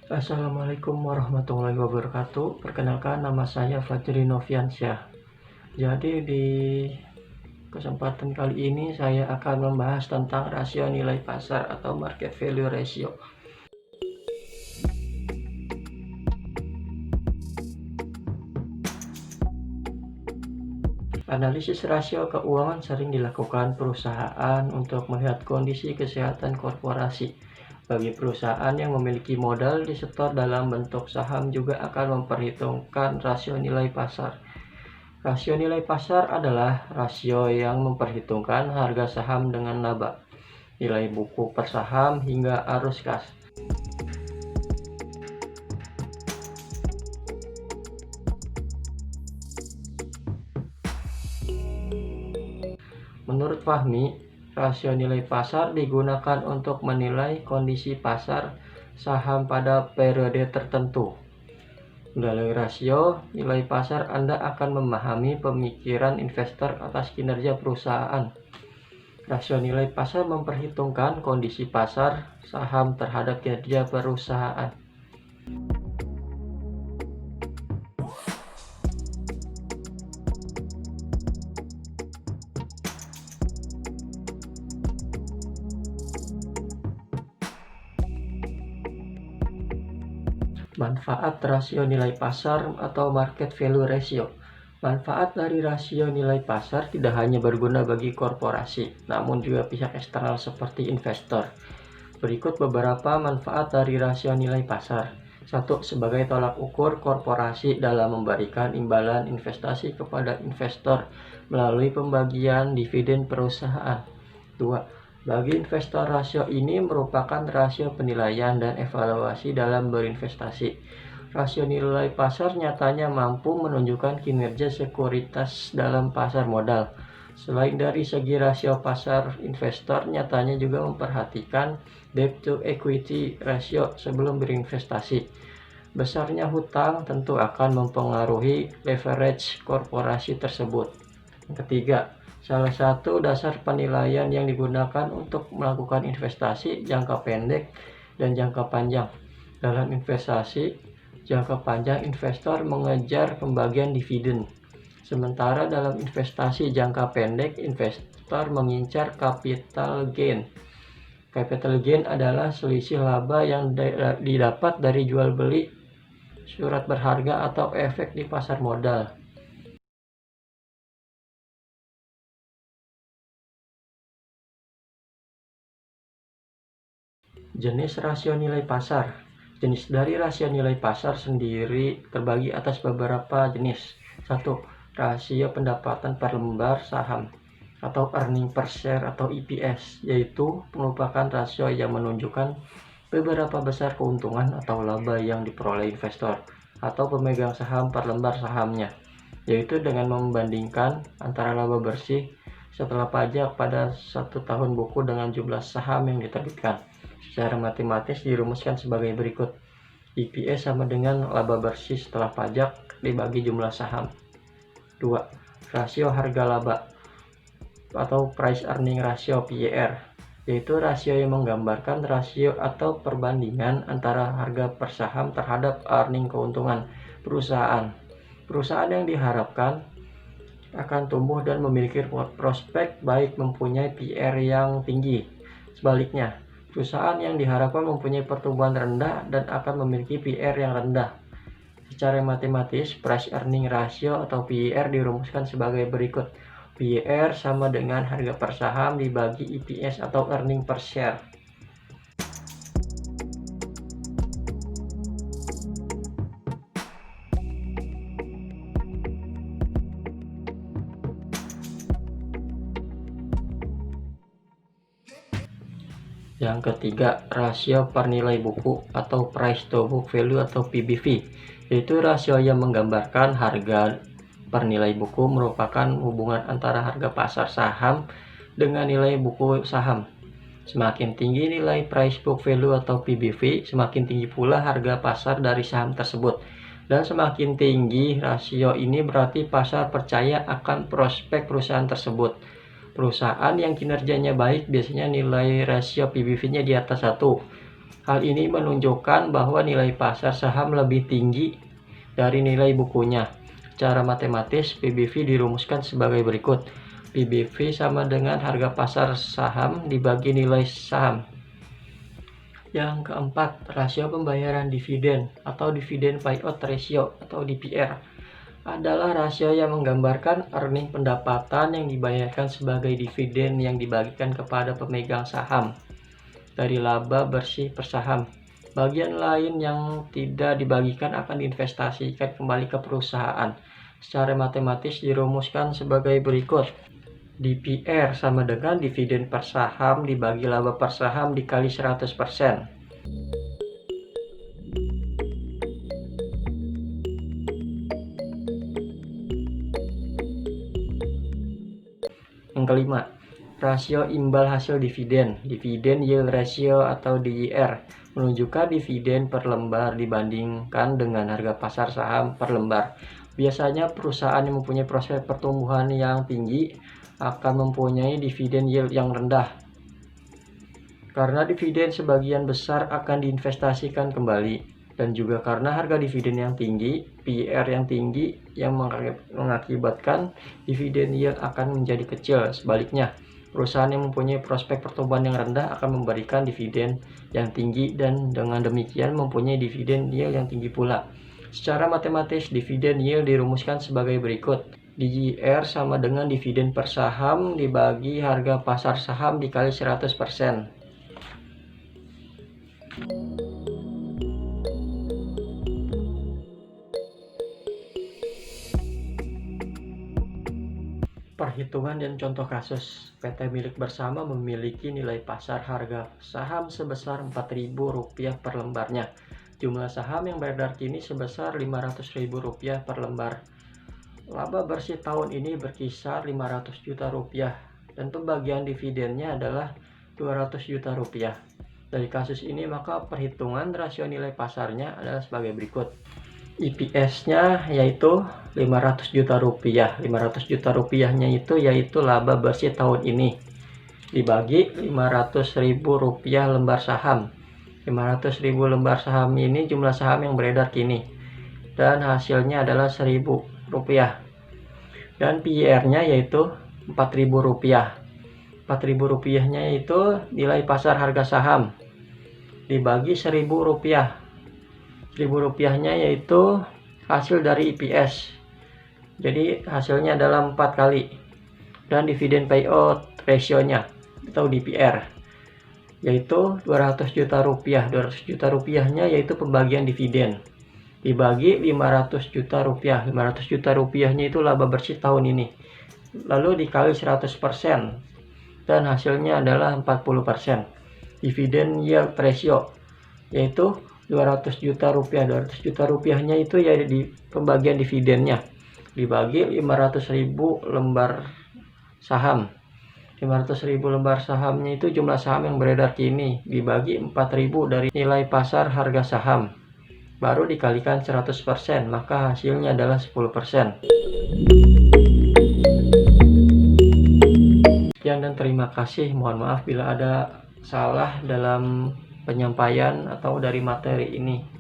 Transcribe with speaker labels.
Speaker 1: Assalamualaikum warahmatullahi wabarakatuh. Perkenalkan, nama saya Fajri Noviansyah. Jadi di kesempatan kali ini saya akan membahas tentang rasio nilai pasar atau market value ratio. Analisis rasio keuangan sering dilakukan perusahaan untuk melihat kondisi kesehatan korporasi. Bagi perusahaan yang memiliki modal disetor dalam bentuk saham juga akan memperhitungkan rasio nilai pasar. Rasio nilai pasar adalah rasio yang memperhitungkan harga saham dengan laba, nilai buku per saham, hingga arus kas. Menurut Fahmi, rasio nilai pasar digunakan untuk menilai kondisi pasar saham pada periode tertentu. Melalui rasio nilai pasar, Anda akan memahami pemikiran investor atas kinerja perusahaan. Rasio nilai pasar memperhitungkan kondisi pasar saham terhadap kinerja perusahaan. Manfaat rasio nilai pasar atau market value ratio. Manfaat dari rasio nilai pasar tidak hanya berguna bagi korporasi, namun juga pihak eksternal seperti investor. Berikut beberapa manfaat dari rasio nilai pasar. 1. Sebagai tolak ukur korporasi dalam memberikan imbalan investasi kepada investor melalui pembagian dividen perusahaan. 2. Bagi investor, rasio ini merupakan rasio penilaian dan evaluasi dalam berinvestasi. Rasio nilai pasar nyatanya mampu menunjukkan kinerja sekuritas dalam pasar modal. Selain dari segi rasio pasar, investor nyatanya juga memperhatikan debt to equity ratio sebelum berinvestasi. Besarnya hutang tentu akan mempengaruhi leverage korporasi tersebut. Yang ketiga, salah satu dasar penilaian yang digunakan untuk melakukan investasi jangka pendek dan jangka panjang. Dalam investasi jangka panjang, investor mengejar pembagian dividen. Sementara dalam investasi jangka pendek, investor mengincar capital gain. Capital gain adalah selisih laba yang didapat dari jual beli surat berharga atau efek di pasar modal. Jenis rasio nilai pasar. Jenis dari rasio nilai pasar sendiri terbagi atas beberapa jenis. 1. Rasio pendapatan per lembar saham atau earning per share atau EPS, yaitu merupakan rasio yang menunjukkan beberapa besar keuntungan atau laba yang diperoleh investor atau pemegang saham per lembar sahamnya, yaitu dengan membandingkan antara laba bersih setelah pajak pada 1 tahun buku dengan jumlah saham yang diterbitkan. Secara matematis dirumuskan sebagai berikut. EPS sama dengan laba bersih setelah pajak dibagi jumlah saham. 2. Rasio harga laba atau price earning ratio PER, yaitu rasio yang menggambarkan rasio atau perbandingan antara harga per saham terhadap earning keuntungan perusahaan. Perusahaan yang diharapkan akan tumbuh dan memiliki prospek baik mempunyai PER yang tinggi. Sebaliknya, perusahaan yang diharapkan mempunyai pertumbuhan rendah dan akan memiliki PER yang rendah. Secara matematis, price earning ratio atau PER dirumuskan sebagai berikut. PER sama dengan harga per saham dibagi EPS atau earning per share. Yang ketiga, rasio per nilai buku atau price to book value atau PBV, yaitu rasio yang menggambarkan harga per nilai buku merupakan hubungan antara harga pasar saham dengan nilai buku saham. Semakin tinggi nilai price book value atau PBV, semakin tinggi pula harga pasar dari saham tersebut. Dan semakin tinggi rasio ini berarti pasar percaya akan prospek perusahaan tersebut. Perusahaan yang kinerjanya baik biasanya nilai rasio PBV-nya di atas 1. Hal ini menunjukkan bahwa nilai pasar saham lebih tinggi dari nilai bukunya. Secara matematis, PBV dirumuskan sebagai berikut. PBV sama dengan harga pasar saham dibagi nilai saham. Yang keempat, rasio pembayaran dividen atau dividen payout ratio atau DPR adalah rasio yang menggambarkan earning pendapatan yang dibayarkan sebagai dividen yang dibagikan kepada pemegang saham dari laba bersih per saham. Bagian lain yang tidak dibagikan akan diinvestasikan kembali ke perusahaan. Secara matematis dirumuskan sebagai berikut. DPR sama dengan dividen per saham dibagi laba per saham dikali 100%. Yang kelima, rasio imbal hasil dividen, dividen yield ratio atau DYR, menunjukkan dividen per lembar dibandingkan dengan harga pasar saham per lembar. Biasanya perusahaan yang mempunyai prospek pertumbuhan yang tinggi akan mempunyai dividen yield yang rendah. Karena dividen sebagian besar akan diinvestasikan kembali. Dan juga karena harga dividen yang tinggi, PER yang tinggi yang mengakibatkan dividen yield akan menjadi kecil. Sebaliknya, perusahaan yang mempunyai prospek pertumbuhan yang rendah akan memberikan dividen yang tinggi dan dengan demikian mempunyai dividen yield yang tinggi pula. Secara matematis, dividen yield dirumuskan sebagai berikut. DYR sama dengan dividen per saham dibagi harga pasar saham dikali 100%. Perhitungan dan contoh kasus. PT milik bersama memiliki nilai pasar harga saham sebesar Rp4.000 per lembarnya. Jumlah saham yang beredar kini sebesar Rp500.000 per lembar. Laba bersih tahun ini berkisar Rp500 juta dan pembagian dividennya adalah Rp200 juta. Dari kasus ini maka perhitungan rasio nilai pasarnya adalah sebagai berikut. EPS-nya yaitu Rp500 juta. Rp500 juta rupiahnya itu yaitu laba bersih tahun ini dibagi Rp500.000 lembar saham. Rp500.000 lembar saham ini jumlah saham yang beredar kini dan hasilnya adalah Rp1.000. Dan PER-nya yaitu Rp4.000. Rp4.000-nya itu nilai pasar harga saham dibagi Rp1.000. Rp1.000-nya yaitu hasil dari EPS. Jadi hasilnya adalah 4 kali. Dan dividen payout ratio-nya atau DPR yaitu Rp200 juta. Rp200 juta rupiahnya yaitu pembagian dividen dibagi Rp500 juta. Rp500 juta rupiahnya itu laba bersih tahun ini. Lalu dikali 100% dan hasilnya adalah 40%. Dividen yield ratio yaitu Rp200 juta. Rp200 juta rupiahnya itu ya di pembagian dividennya dibagi 500.000 lembar saham. 500.000 lembar sahamnya itu jumlah saham yang beredar kini dibagi 4.000 dari nilai pasar harga saham. Baru dikalikan 100%, maka hasilnya adalah 10%. Sekian dan terima kasih. Mohon maaf bila ada salah dalam penyampaian atau dari materi ini.